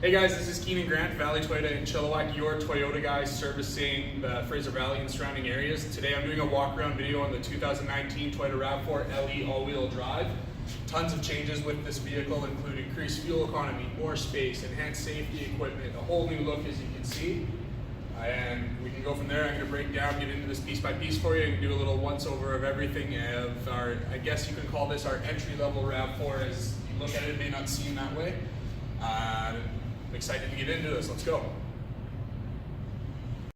Hey guys, this is Keenan Grant, Valley Toyota in Chilliwack, your Toyota guys servicing the Fraser Valley and surrounding areas. Today I'm doing a walk-around video on the 2019 Toyota Rav4 LE all-wheel drive. Tons of changes with this vehicle include increased fuel economy, more space, enhanced safety equipment, a whole new look as you can see. And we can go from there. I'm going to break down, get into this piece by piece for you and do a little once-over of everything of our, I guess you could call this our entry-level Rav4 as you look at it, it may not seem that way. I'm excited to get into this. Let's go.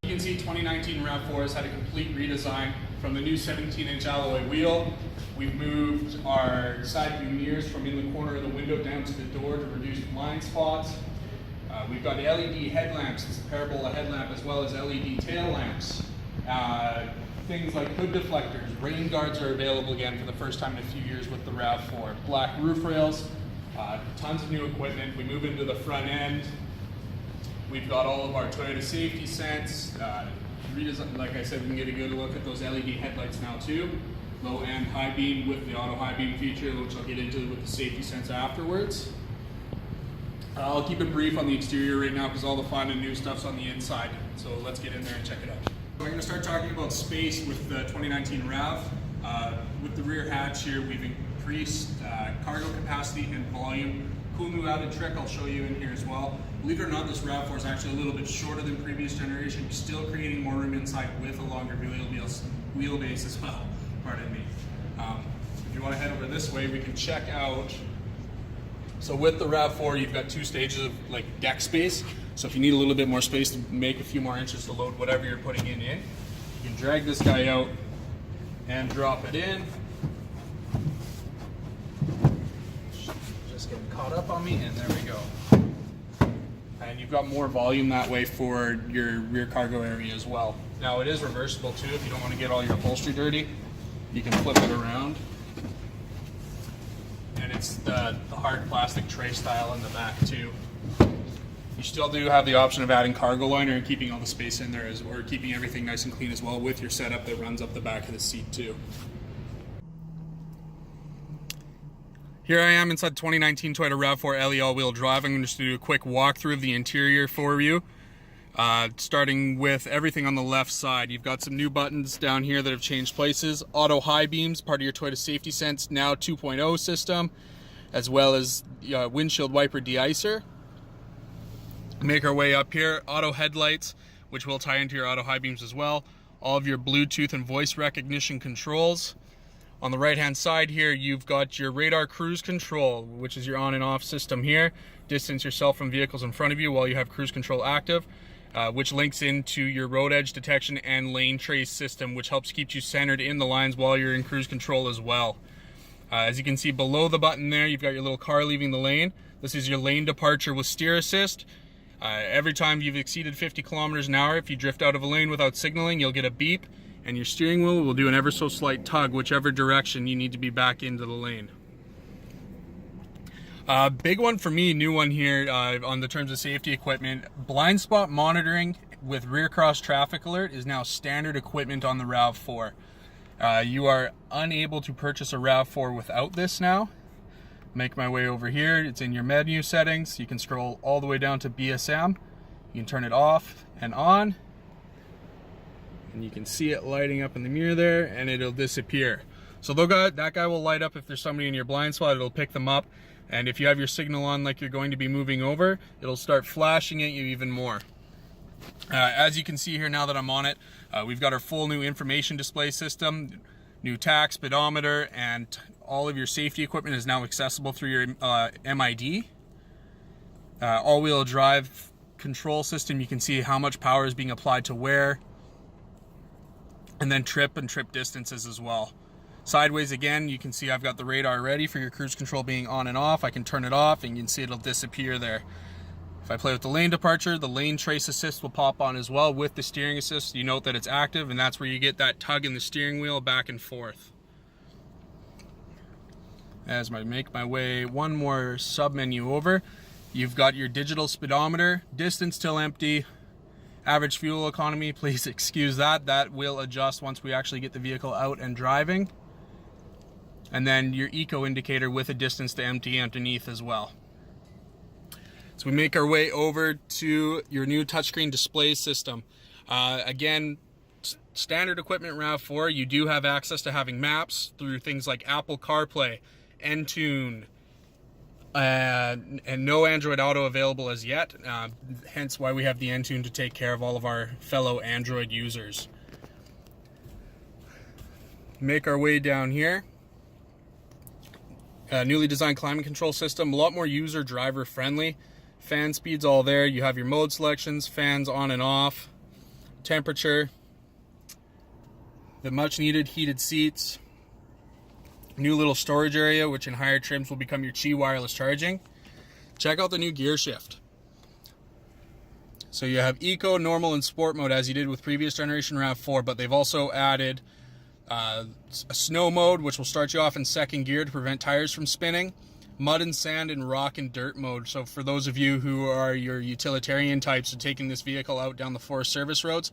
You can see 2019 Rav4 has had a complete redesign from the new 17-inch alloy wheel. We've moved our side view mirrors from in the corner of the window down to the door to reduce blind spots. We've got LED headlamps, it's a parabola headlamp, as well as LED tail lamps. Things like hood deflectors, rain guards are available again for the first time in a few years with the Rav4. Black roof rails. Tons of new equipment. We move into the front end. We've got all of our Toyota safety sense. Like I said, we can get a good look at those LED headlights now too. Low and high beam with the auto high beam feature, which I'll get into with the safety sense afterwards. I'll keep it brief on the exterior right now because all the fun and new stuff's on the inside. So let's get in there and check it out. We're going to start talking about space with the 2019 Rav. With the rear hatch here, we've increased cargo capacity and volume. Cool new added trick I'll show you in here as well. Believe it or not, this Rav4 is actually a little bit shorter than previous generation, still creating more room inside with a longer wheelbase as well. Pardon me. If you want to head over this way, we can check out. So with the Rav4, you've got two stages of like deck space. So if you need a little bit more space to make a few more inches to load whatever you're putting in, you can drag this guy out and drop it in. Just getting caught up on me, and there we go. And you've got more volume that way for your rear cargo area as well. Now it is reversible too if you don't want to get all your upholstery dirty. You can flip it around. And it's the hard plastic tray style in the back too. You still do have the option of adding cargo liner and keeping all the space in there, or keeping everything nice and clean as well with your setup that runs up the back of the seat too. Here I am inside 2019 Toyota Rav4 LE all-wheel drive. I'm going to do a quick walkthrough of the interior for you. Starting with everything on the left side. You've got some new buttons down here that have changed places. Auto high beams, part of your Toyota Safety Sense now 2.0 system, as well as windshield wiper de-icer. Make our way up here. Auto headlights, which will tie into your auto high beams as well. All of your Bluetooth and voice recognition controls. On the right hand side here, you've got your radar cruise control, which is your on and off system here. Distance yourself from vehicles in front of you while you have cruise control active. Which links into your road edge detection and lane trace system, which helps keep you centered in the lines while you're in cruise control as well. As you can see below the button there, you've got your little car leaving the lane. This is your lane departure with steer assist. Every time you've exceeded 50 kilometers an hour, if you drift out of a lane without signaling, you'll get a beep, and your steering wheel will do an ever so slight tug whichever direction you need to be back into the lane. Big one for me, new one here on the terms of safety equipment. Blind spot monitoring with rear cross traffic alert is now standard equipment on the Rav4. You are unable to purchase a Rav4 without this now. Make my way over here. It's in your menu settings. You can scroll all the way down to BSM. You can turn it off and on. And you can see it lighting up in the mirror there, and it'll disappear. So that guy will light up if there's somebody in your blind spot. It'll pick them up. And if you have your signal on like you're going to be moving over, it'll start flashing at you even more. As you can see here now that I'm on it, we've got our full new information display system, new tach, speedometer, and all of your safety equipment is now accessible through your MID. All-wheel drive control system, you can see how much power is being applied to where, and then trip and trip distances as well. Sideways again, you can see I've got the radar ready for your cruise control being on and off. I can turn it off and you can see it'll disappear there. If I play with the lane departure, the lane trace assist will pop on as well with the steering assist. You note that it's active, and that's where you get that tug in the steering wheel back and forth. As I make my way one more sub menu over, you've got your digital speedometer, distance till empty, average fuel economy, please excuse that. That will adjust once we actually get the vehicle out and driving. And then your eco indicator with a distance to empty underneath as well. So we make our way over to your new touchscreen display system. Again, standard equipment RAV4, you do have access to having maps through things like Apple CarPlay, Entune, and no Android Auto available as yet, hence why we have the Entune to take care of all of our fellow Android users. Make our way down here. Newly designed climate control system, a lot more user driver friendly. Fan speeds all there. You have your mode selections, fans on and off, temperature, the much needed heated seats, new little storage area, which in higher trims will become your Qi wireless charging. Check out the new gear shift. So you have Eco, Normal, and Sport mode as you did with previous generation RAV4, but they've also added a snow mode, which will start you off in second gear to prevent tires from spinning. Mud and sand and rock and dirt mode. So for those of you who are your utilitarian types of taking this vehicle out down the forest service roads,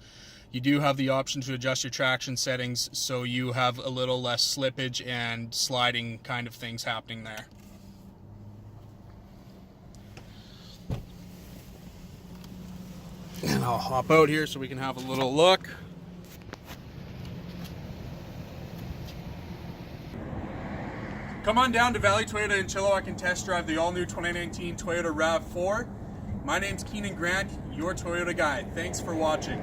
you do have the option to adjust your traction settings so you have a little less slippage and sliding kind of things happening there. And I'll hop out here so we can have a little look. Come on down to Valley Toyota in Chilliwack and test drive the all-new 2019 Toyota RAV4. My name's Keenan Grant, your Toyota guy. Thanks for watching.